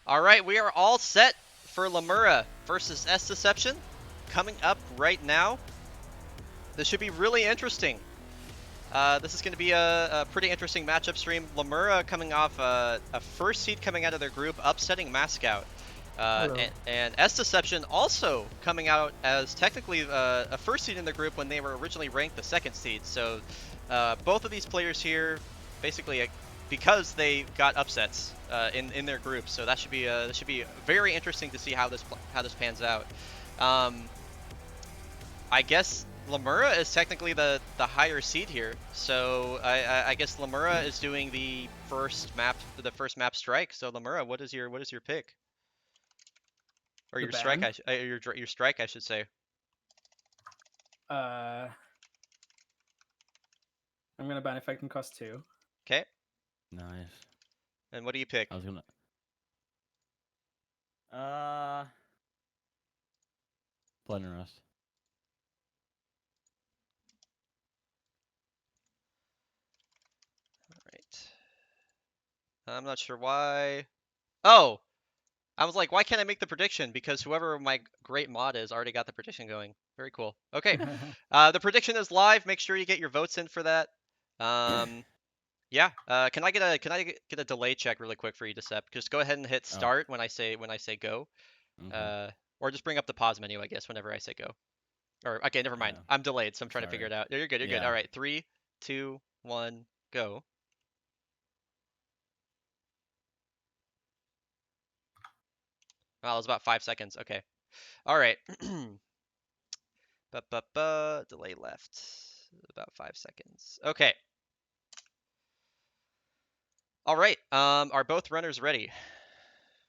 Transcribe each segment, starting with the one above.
All right, we are all set for Lemuura versus SDeception coming up right now. This should be really interesting. This is going to be a pretty interesting matchup stream. Lemuura coming off a first seed coming out of their group, upsetting Mascout. And SDeception also coming out as technically a first seed in the group when they were originally ranked the second seed. So both of these players here, basically, because they got upsets in their group, so that should be very interesting to see how this pans out. I guess Lemuura is technically the higher seed here, so I guess Lemuura is doing the first map strike. So Lemuura, what is your pick? Or your strike, your strike, I should say. I'm gonna ban effect and cost 2. Okay. Nice. And what do you pick? I was gonna. Blood and Rust. All right. I'm not sure why. Oh, I was like, why can't I make the prediction? Because whoever my great mod is already got the prediction going. Very cool. Okay. The prediction is live. Make sure you get your votes in for that. Yeah. Can I get a delay check really quick for you, Decep? Just go ahead and hit start when I say go. Okay. Or just bring up the pause menu, I guess, whenever I say go. Or okay, never mind. Yeah. I'm delayed, so I'm trying to figure it out. You're good. You're good. All right. 3, 2, 1, go. Oh, it was about 5 seconds. Okay. All right. Delay left. About 5 seconds. Okay. All right. Are both runners ready?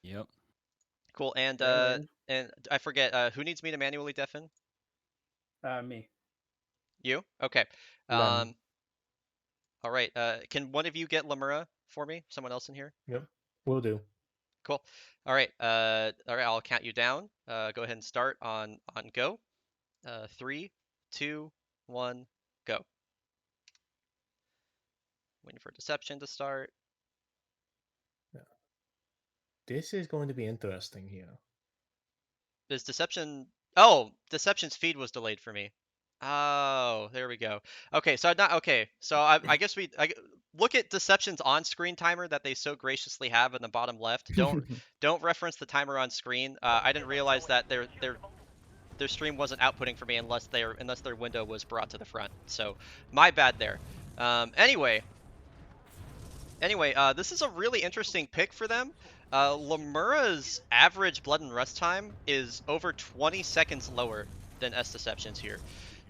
Yep. Cool. And and I forget. Who needs me to manually deafen? Me. You? Okay. Lem. All right. Can one of you get Lemuura for me? Someone else in here? Yep, will do. Cool. All right. All right. I'll count you down. Go ahead and start on go. 3, 2, 1, go. Waiting for Deception to start. Yeah. This is going to be interesting here. Is Deception? Oh, Deception's feed was delayed for me. Oh, there we go. Okay, so not okay. So I guess look at Deception's on-screen timer that they so graciously have in the bottom left. Don't reference the timer on screen. I didn't realize that their stream wasn't outputting for me unless their window was brought to the front. So my bad there. Anyway, this is a really interesting pick for them. Lemuura's average Blood and Rust time is over 20 seconds lower than SDeception's here.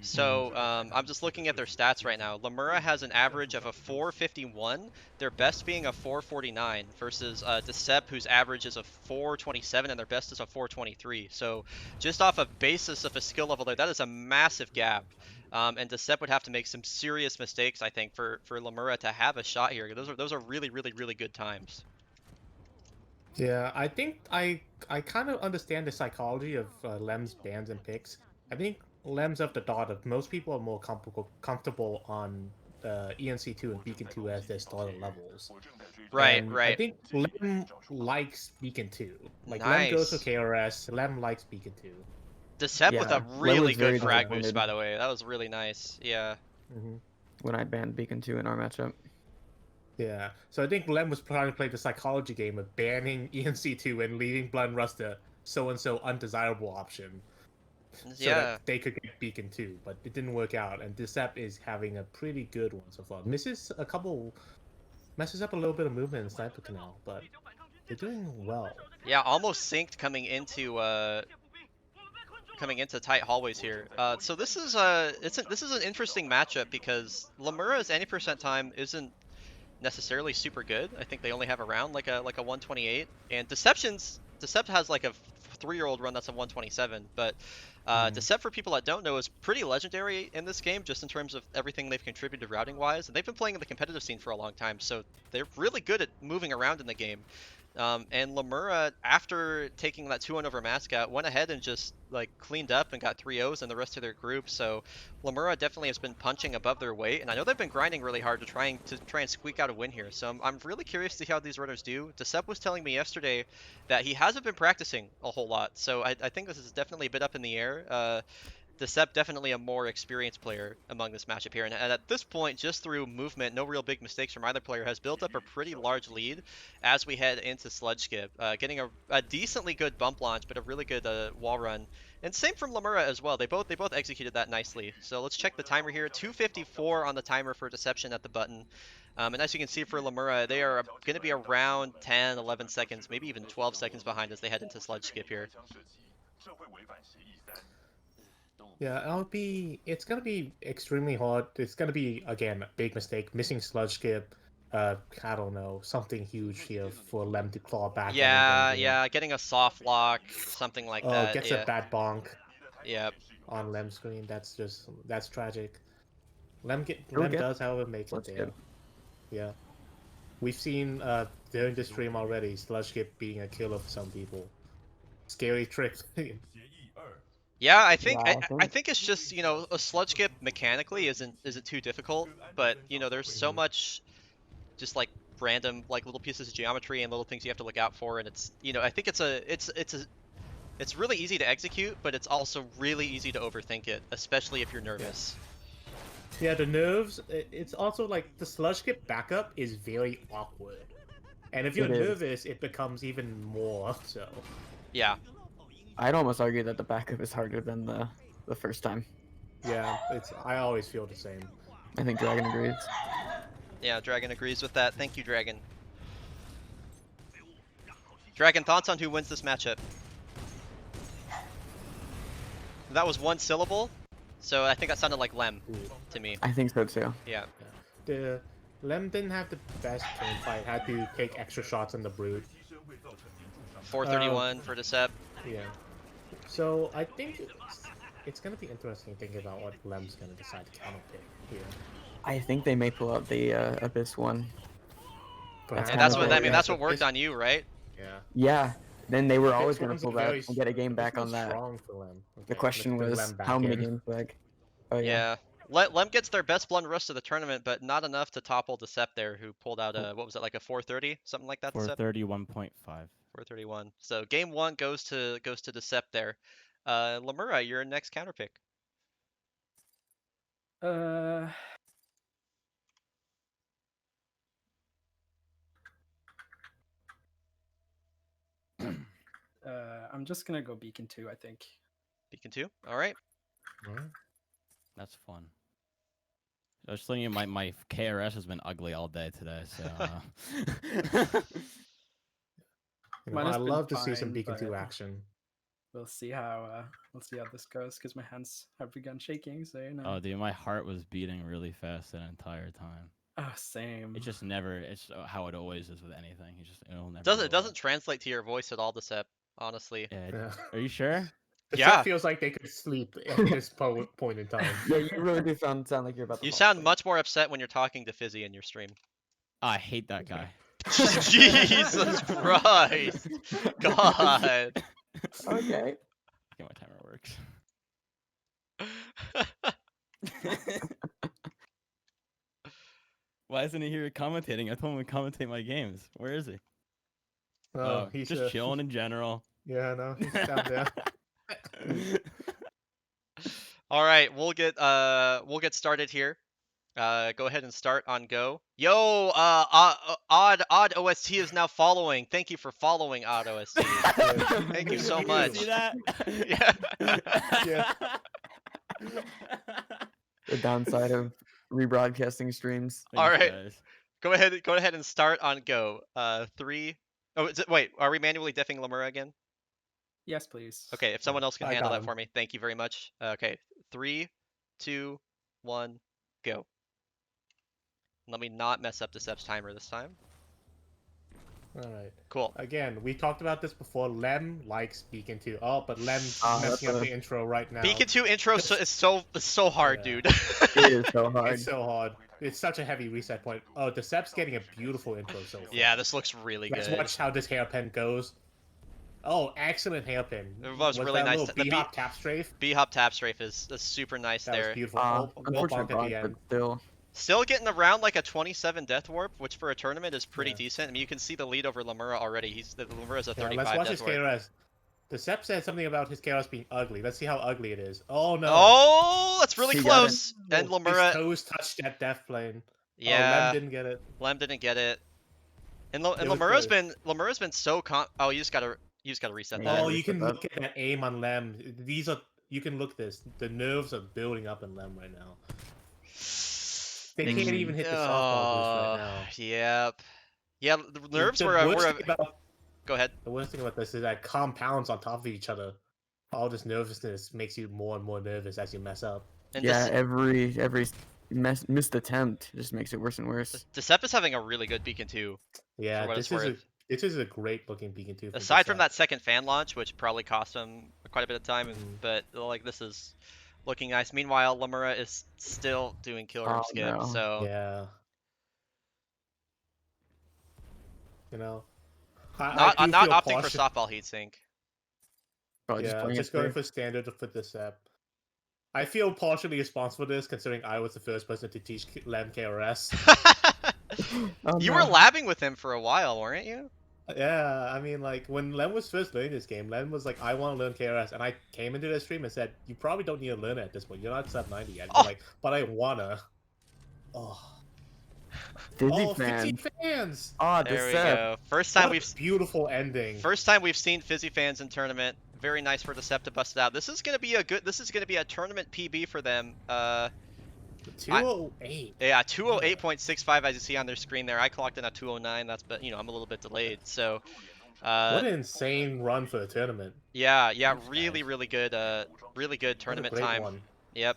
So I'm just looking at their stats right now. Lemuura has an average of a 451, their best being a 449, versus Decep, whose average is a 427 and their best is a 423. So just off a basis of a skill level there, that is a massive gap. And Decep would have to make some serious mistakes, I think, for Lemuura to have a shot here. Those are really, really, really good times. Yeah, I think I kind of understand the psychology of Lem's bans and picks. I think Lem's of the thought of most people are more comfortable on ENC2 and Beacon 2 as their starter levels. Right, and right. I think Lem likes Beacon 2. Like, Nice. Lem goes for KRS, Lem likes Beacon 2. Decep with a really good frag boost, disappointed. by the way. That was really nice. Yeah. When I banned Beacon 2 in our matchup. Yeah, so I think Lem was trying to play the psychology game of banning ENC2 and leaving Blood and Rust a so-and-so undesirable option. So that they could get Beacon 2, but it didn't work out, and Decep is having a pretty good one so far. messes up a little bit of movement in Sniper Canal, but they're doing well. Yeah, almost synced coming into tight hallways here. So this is this is an interesting matchup because Lemuura's any percent time isn't necessarily super good. I think they only have around like a 128, and Decep has like a 3-year-old run that's a 127, but Decep, for people that don't know, is pretty legendary in this game just in terms of everything they've contributed routing wise, and they've been playing in the competitive scene for a long time, so they're really good at moving around in the game. And Lemuura, after taking that 2-1 over Mascot, went ahead and just like cleaned up and got 3-0s in the rest of their group. So Lemuura definitely has been punching above their weight, and I know they've been grinding really hard to try and squeak out a win here. So I'm really curious to see how these runners do. Decep was telling me yesterday that he hasn't been practicing a whole lot, so I think this is definitely a bit up in the air. Decep definitely a more experienced player among this matchup here, and at this point, just through movement, no real big mistakes from either player, has built up a pretty large lead as we head into Sludge Skip, getting a decently good bump launch, but a really good wall run. And same from Lemuura as well. They both executed that nicely. So let's check the timer here. 2:54 on the timer for Deception at the button. And as you can see for Lemuura, they are going to be around 10, 11 seconds, maybe even 12 seconds behind as they head into Sludge Skip here. Yeah, it's gonna be extremely hard. It's gonna be, again, a big mistake. Missing Sludge Skip. I don't know, something huge here for Lem to claw back. Yeah, getting a soft lock, something like that. Gets Yeah. a bad bonk. Yep. On Lem's screen. That's tragic. Lem We'll does, however, make it there. Yeah. We've seen during the stream already, Sludge Skip being a killer for some people. Scary trick. Yeah, I think Yeah, I think it's just, a sludge skip mechanically isn't too difficult, but there's so much just like random like little pieces of geometry and little things you have to look out for, and it's I think it's really easy to execute, but it's also really easy to overthink it, especially if you're nervous. Yeah, the nerves. It's also like the Sludge Skip backup is very awkward, and if you're nervous, it becomes even more so. Yeah. I'd almost argue that the backup is harder than the first time. Yeah, I always feel the same. I think Dragon agrees. Yeah, Dragon agrees with that. Thank you, Dragon. Dragon, thoughts on who wins this matchup? That was one syllable, so I think that sounded like Lem to me. I think so too. Yeah. The Lem didn't have the best team fight. Had to take extra shots on the Brood. 431 for Decep. Yeah. So I think it's gonna be interesting thinking about what Lem's gonna decide to counter pick here. I think they may pull out the Abyss one. Perhaps. And that's what worked on you, right? Yeah. Yeah. Then they were always This going to one's pull that very and get a game this back on one's that. strong for Lem. The Okay, question let's put was Lem back how many in. games back? Oh Yeah. Lem gets their best blunt rest of the tournament, but not enough to topple Decep there, who pulled out what was it, like a 430, something like that. 431.5. 431. So game one goes to Decep there. Lemuura, your next counter pick. I'm just gonna go Beacon 2, I think. Beacon 2. All right. That's fun. I was telling you, my KRS has been ugly all day today, so. I'd love to see some Beacon 2 action. We'll see how this goes, because my hands have begun shaking. So Oh, dude, my heart was beating really fast that entire time. Oh, same. It just never. It's how it always is with anything. It'll never. It doesn't translate to your voice at all, Decep. Honestly. Yeah. Are you sure? Yeah. It feels like they could sleep at this point in time. Yeah, you really do sound like you're about to. You sound much more upset when you're talking to Fizzy in your stream. I hate that guy. Jesus Christ! God. Okay. Okay, my timer works. Why isn't he here commentating? I told him to commentate my games. Where is he? Oh, he's just chilling in general. Yeah, no, he's down there. All right, we'll get started here. Go ahead and start on go. Yo, odd OST is now following. Thank you for following Odd OST. Thank you so much. See that? Yeah. The downside of rebroadcasting streams. All right. Go ahead and start on go. 3. Oh, wait, are we manually diffing Lemuura again? Yes, please. Okay, if someone else can I handle got that him. for me, thank you very much. Okay, 3, 2, 1, go. Let me not mess up Decep's timer this time. All right. Cool. Again, we talked about this before. Lem likes Beacon 2. Oh, but Lem's Ah, messing up that's the intro right now. Beacon 2 intro is so hard, Yeah. dude. It is so hard. It's so hard. It's such a heavy reset point. Oh, Decep's getting a beautiful intro so far. Yeah, this looks really Let's good. watch how this hairpin goes. Oh, excellent hairpin. It was really that nice. little The B-hop tap strafe? B-hop tap strafe is super nice That was there. beautiful. Oh, wall Unfortunate bonk at the bonk, end. but still. Still getting around like a 27 death warp, which for a tournament is pretty Yeah. decent. I mean, you can see the lead over Lemuura already. Lemuura's a Yeah, 35 let's watch death his warp. KRS. Decep said something about his KRS being ugly. Let's see how ugly it is. Oh no. Oh, that's really He got it. close. And His Lemuura, toes touched that death plane. Oh, yeah, Lem didn't get it. Lem didn't get it. And It was Lemuura's been so oh, you just gotta reset Yeah, that. Oh, you reset can that. look at that aim on Lem. These are you can look this. The nerves are building up in Lem right now. They can't even hit the softball boost right now. Yep. Yeah, the nerves The were worst thing about Go ahead. the worst thing about this is that compounds on top of each other. All this nervousness makes you more and more nervous as you mess up. And Yeah, every missed attempt just makes it worse and worse. Decep is having a really good beacon too. Yeah, what this it's is worth. this is a great looking beacon too. Aside from that second fan launch, which probably cost him quite a bit of time, Mhm. but like this is looking nice. Meanwhile, Lemuura is still doing kill room Oh, skip, no. so Yeah. You know, not I do not feel opting for partial- softball heatsink. Probably Yeah, playing just it going safe. for standard for this app. I feel partially responsible for this, considering I was the first person to teach Lem KRS. Oh, You no. were labbing with him for a while, weren't you? Yeah, I mean, like, when Lem was first learning this game, Lem was like, I want to learn KRS, and I came into the stream and said, you probably don't need to learn it at this point, you're not sub 90 yet. Oh. Like, but I wanna. Oh, Dizzy 50 fan. fans! Oh, There we Decep. go. First What time a we've beautiful ending. seen Fizzy fans in tournament. Very nice for Decep to bust it out. This is gonna be a tournament PB for them. 208. Yeah, 208.65 as you see on their screen there. I clocked in at 209. That's, but I'm a little bit delayed. So, What an insane run for the tournament. yeah, Thanks, really, guys. really good What a tournament great time. one. Yep.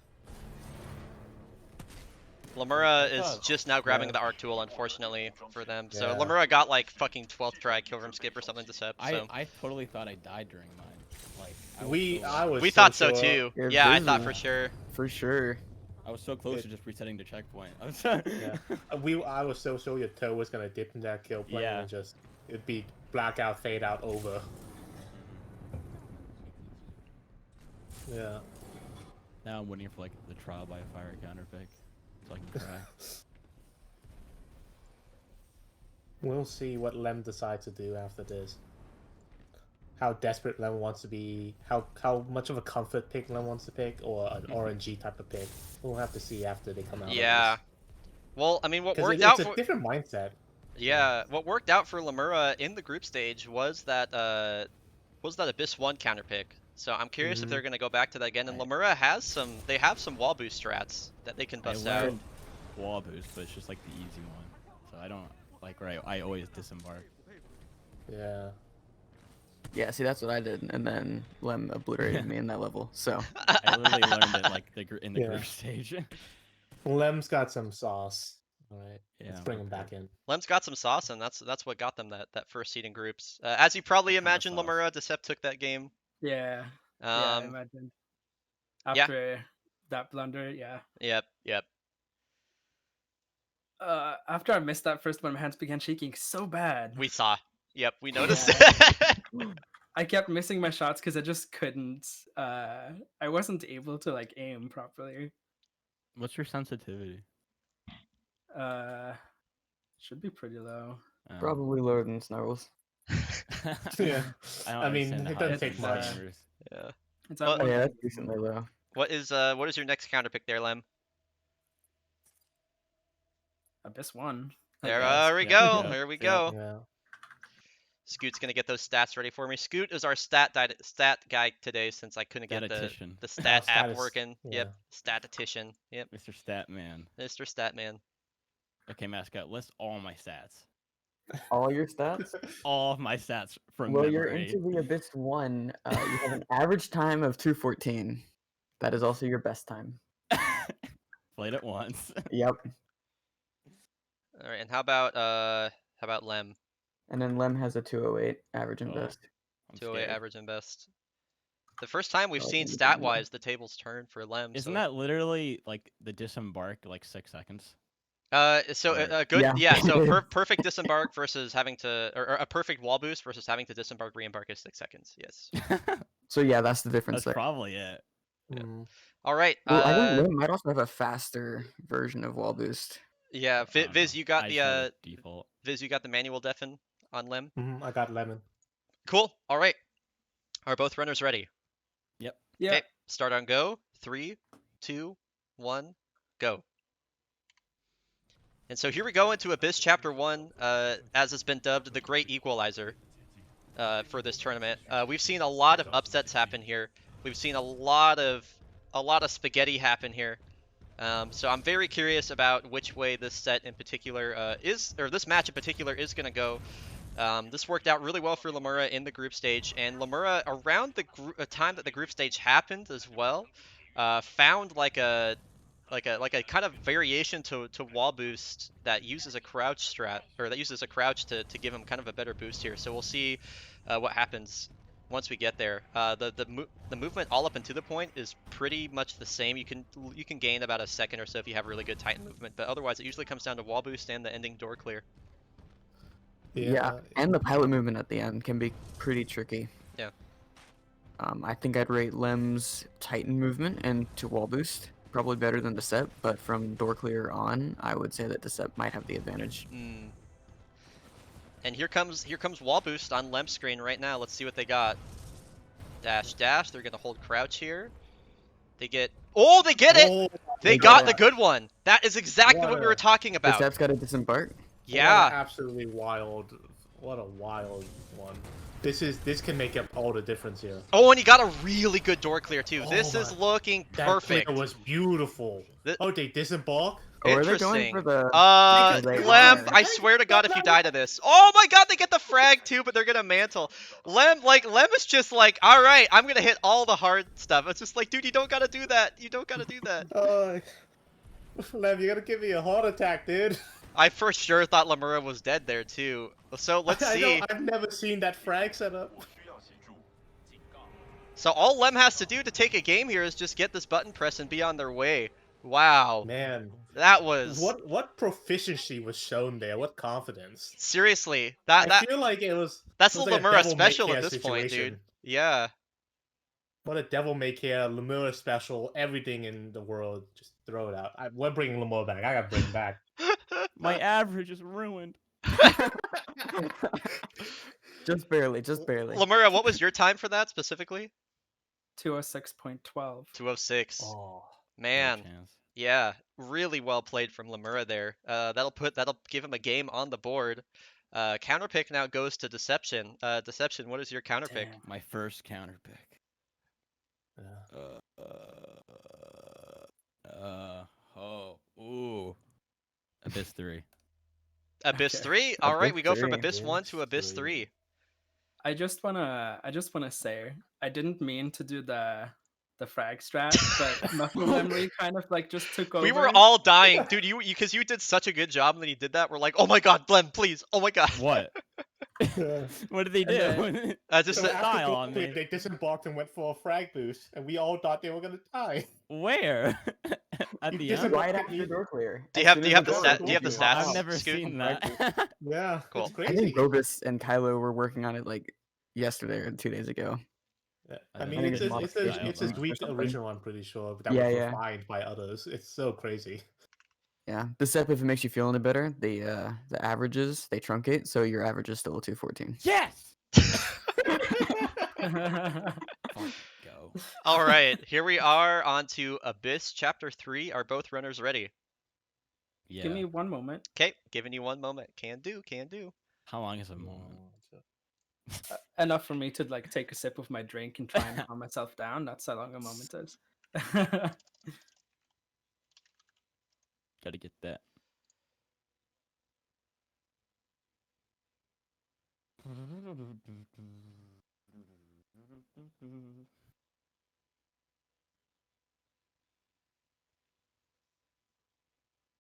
Lemuura is thought- just now grabbing Yeah. the arc tool, unfortunately for them. So Yeah. Lemuura got like fucking 12th try kill room skip or something to Sep. So I totally thought I died during mine. Like I was we so thought so sure. too. You're Yeah, I busy. thought for sure. For sure. I was so close It- to just resetting the checkpoint. I was Yeah. I was so sure your toe was gonna dip in that kill plane Yeah. and just it'd be blackout, fade out, over. Yeah. Now I'm waiting for like the trial by fire counter pick, so I can cry. We'll see what Lem decides to do after this. How desperate Lem wants to be, how much of a comfort pick Lem wants to pick, or an RNG type of pick. We'll have to see after they come out. Yeah. Well, I mean, what Because worked it's out a for different mindset. what worked out for Lemuura in the group stage was that Abyss 1 counter pick. So I'm curious if Mhm. they're gonna go back to that again. And Right. Lemuura has some wall boost strats that they can I bust out. learned wall boost, but it's just like the easy one. So I don't like where I always disembark. Yeah. Yeah, see, that's what I did, and then Lem obliterated me in that level. So I literally learned it like in the Yeah. group stage. Lem's got some sauce. All right. Let's Yeah, bring him okay. back in. Lem's got some sauce, and that's what got them that first seed in groups. As you probably What kind of imagine, sauce? Lemuura, Decep took that game. Yeah. Yeah, I Um, imagine. yeah. After that blunder, yeah. yep. After I missed that first one, my hands began shaking so bad. We saw. Yep, we noticed. I kept missing my shots because I just couldn't. I wasn't able to like aim properly. What's your sensitivity? Should be pretty low. probably lower than Snarls. Yeah. I, I mean, understand the it doesn't high take much. sensitivity. Yeah. It's Well, at Oh yeah, 1. that's decently low. What is your next counter pick there, Lem? Abyss 1. There, guess. we Yeah, go. yeah, There we yeah. go. Yeah. Scoot's gonna get those stats ready for me. Scoot is our stat guy today since I couldn't get the Statistician. stat app Status- working. yeah. Yep, statistician. Yep, Mr. Statman. Mr. Statman. Okay, mascot, list all my stats. All your stats? All of my stats from Well, you're memory. into the Abyss 1. You have an average time of 2:14. That is also your best time. Played it once. Yep. All right, and how about Lem? And then Lem has a 208 average and Oh. best. I'm 208 scared. average and best. The first time we've Oh, seen maybe stat not. wise the tables turn for Lem. Isn't So. that literally like the disembark like 6 seconds? So Or- a good, Yeah. so perfect disembark versus having to, or a perfect wall boost versus having to disembark re-embark is 6 seconds. Yes. So yeah, that's the difference That's there. probably it. Mm. All right. Well, I think Lem might also have a faster version of wall boost. Yeah, I don't Viz, know. you got I the just have a default. Viz, you got the manual deafen on Lem. I got lemon. Cool. All right. Are both runners ready? Yep. Yeah. Okay. Start on go. 3, 2, 1, go. And so here we go into Abyss Chapter 1, as it's been dubbed the Great Equalizer for this tournament. We've seen a lot of upsets happen here. We've seen a lot of spaghetti happen here. So I'm very curious about which way this set in particular this match in particular is going to go. This worked out really well for Lemuura in the group stage, and Lemuura around the time that the group stage happened as well, found like a kind of variation to wall boost that uses a crouch strat, or that uses a crouch to give him kind of a better boost here. So we'll see what happens once we get there. The movement all up and to the point is pretty much the same. You can gain about a second or so if you have really good Titan movement, but otherwise it usually comes down to wall boost and the ending door clear. Yeah, and the pilot movement at the end can be pretty tricky. Yeah. I think I'd rate Lem's Titan movement and to wall boost probably better than Decep, but from door clear on, I would say that Decep might have the advantage. And here comes wall boost on Lem's screen right now. Let's see what they got. Dash dash. They're gonna hold crouch here. They get. Oh, they get it! Oh, They got the good one. That is exactly what we were What talking about. Decep's got a disembark. Yeah. absolutely wild. What a wild one. This can make up all the difference here. Oh, and he got a really good door clear too. Oh This is my- looking That perfect. clear was beautiful. Th- Oh, they disembark? Or are they going Interesting. for the... Lem, I swear to God, if you die to this. Oh my God, they get the frag too, but they're gonna mantle. Lem is just like, all right, I'm gonna hit all the hard stuff. It's just like, dude, you don't gotta do that. You don't gotta do that. Lem, you gotta give me a heart attack, dude. I for sure thought Lemuura was dead there too. So let's I see. know, I've never seen that frag setup. So all Lem has to do to take a game here is just get this button press and be on their way. Wow. Man, That was what proficiency was shown there? What confidence? seriously. I feel like that's That's it the was like a Lemuura devil may special care at this point, dude. situation. Yeah. What a devil may care, Lemuura special, everything in the world, just throw it out. We're bringing Lemuura back. I gotta bring him back. My average is ruined. Just barely, just barely. Lemuura, what was your time for that specifically? 206.12. 206. Oh, Man. chance. Yeah, really well played from Lemuura there. That'll give him a game on the board. Counterpick now goes to Deception. Deception, what is your counterpick? Damn. My first counter pick. yeah. Ooh. Abyss 3. Abyss Okay. 3? All right, Abyss we go from 3. Abyss 1 to Abyss 3. I just wanna say I didn't mean to do the frag strat, but muscle memory kind of like just took over. We were all dying, dude. You because you did such a good job when you did that. We're like, oh my God, Glenn, please, oh my God. What? Yeah. What did they do? then- Just So Style after on Goldblade, me. they disembarked and went for a frag boost, and we all thought they were gonna die. Where? At You the disembark- end? Right after door clear. do you As have soon do you as have the door stat? clear, Do you have the you stats? hop I've out. never Scoot? seen Frag that. boost. Yeah, Cool. it's I crazy. think Gobus and Kylo were working on it like yesterday or 2 days ago. Yeah, I I mean, think it's it's a, it's modification a, it's a or Greek something. original, I'm pretty sure, but that Yeah, was yeah. refined by others. It's so crazy. Yeah, Decep, if it makes you feel any better, the averages they truncate, so your average is still a 214. Yes! Go. All right, here we are on to Abyss Chapter 3. Are both runners ready? Yeah. Give me one moment. Okay, giving you one moment. Can do, can do. How long is a moment? Enough for me to like take a sip of my drink and try and calm myself down. That's how long a moment is. Gotta get that.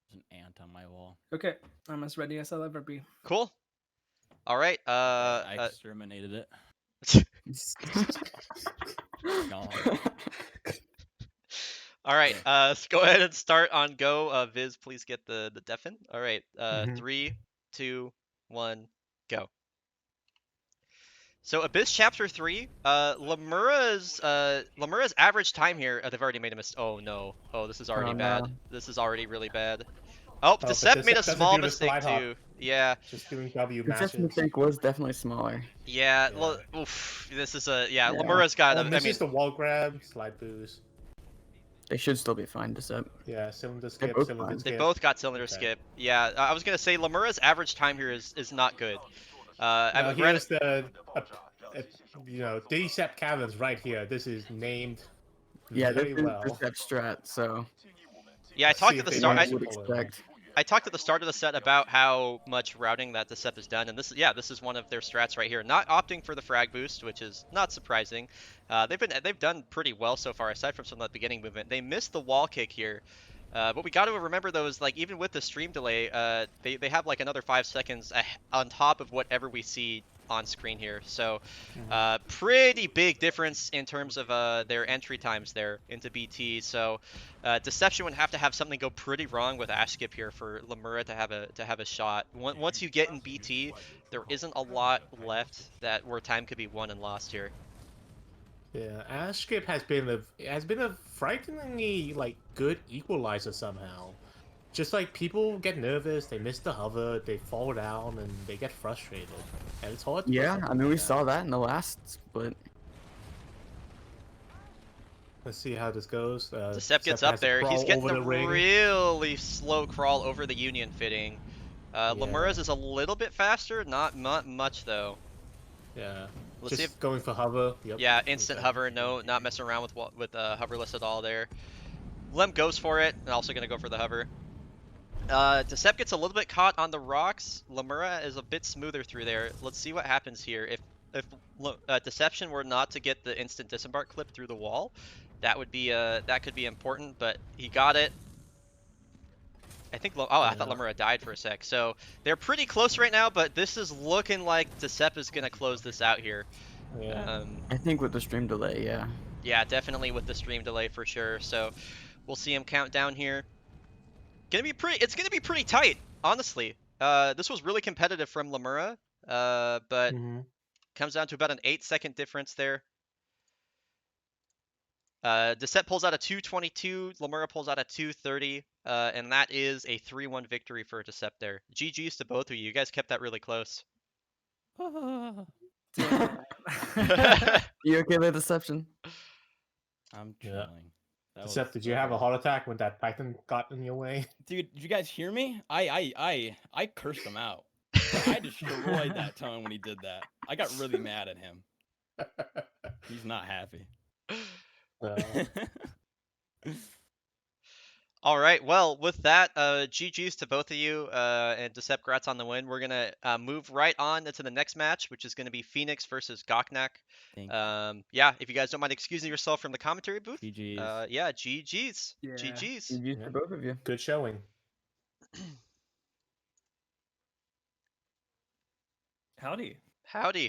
There's an ant on my wall. Okay, I'm as ready as I'll ever be. Cool. All right. I exterminated it. Gone. All right. Let's go ahead and start on go. Viz, please get the deafen. All right. Mhm. 3, 2, 1, go. So Abyss Chapter 3, Lemuura's average time here. They've already made a mistake. Oh no. Oh, this is already Oh, bad. no. This is already really bad. Oh, but Decep made a doesn't small do the mistake slide hop, too. Yeah. just doing W The first matches. mistake was definitely smaller. Yeah. Yeah. Oof. This is a yeah. Yeah. Lemuura's got. I Misses mean, the wall grab, slide boost. They should still be fine, Decep. Yeah, cylinder skip, both cylinder fine. they skip. both got cylinder Okay. skip. Yeah. I was gonna say Lemuura's average time here is not good. I Now mean, here's the, Decep cabins right here. This is named Yeah, this very is well. Decep strat, so yeah. I Let's talked see at if the they start. manage you to would pull it off. expect. I talked at the start of the set about how much routing that Decep has done, and this is one of their strats right here. Not opting for the frag boost, which is not surprising. They've done pretty well so far, aside from some of the beginning movement. They missed the wall kick here, but we got to remember though is like even with the stream delay, they have like another 5 seconds on top of whatever we see on screen here. So pretty big difference in terms of their entry times there into BT. So Deception would have to have something go pretty wrong with Ash Skip here for Lemuura to have a shot. Once you get in BT, there isn't a lot left where time could be won and lost here. Yeah, Ash skip has been a frighteningly good equalizer somehow. Just like people get nervous, they miss the hover, they fall down, and they get frustrated, and it's hard. To Yeah, I mean we saw that in the last split. Let's see how this goes. Decep gets up there. He's getting the really slow crawl over the Union fitting. Lemuura's is a little bit faster, not much though. Yeah. Let's see if going for hover. Yep. yeah, instant hover. No, not messing around with hoverless at all there. Lem goes for it, and also gonna go for the hover. Decep gets a little bit caught on the rocks. Lemuura is a bit smoother through there. Let's see what happens here. If Deception were not to get the instant disembark clip through the wall, that could be important. But he got it. I think. I thought Lemuura died for a sec. So they're pretty close right now, but this is looking like Decep is gonna close this out here. Yeah. I think with the stream delay, yeah. Yeah, definitely with the stream delay for sure. So we'll see him count down here. It's gonna be pretty tight, honestly. This was really competitive from Lemuura, but comes down to about an 8-second difference there. Decep pulls out a 2:22, Lemuura pulls out a 2:30, and that is a 3-1 victory for Decep there. GG's to both of you. You guys kept that really close. You okay with Deception? I'm Yeah. chilling. Decep, did you have a heart attack when that Titan got in your way? Dude, did you guys hear me? I cursed him out. I destroyed that tone when he did that. I got really mad at him. He's not happy. All right, well, with that, GG's to both of you, and Decep, congrats on the win. We're going to move right on to the next match, which is going to be Phoenix versus Goknak. Yeah, if you guys don't mind excusing yourself from the commentary booth. GG's. Yeah, GG's. Yeah. GG's. GG's for both of you. Good showing. Howdy. Howdy.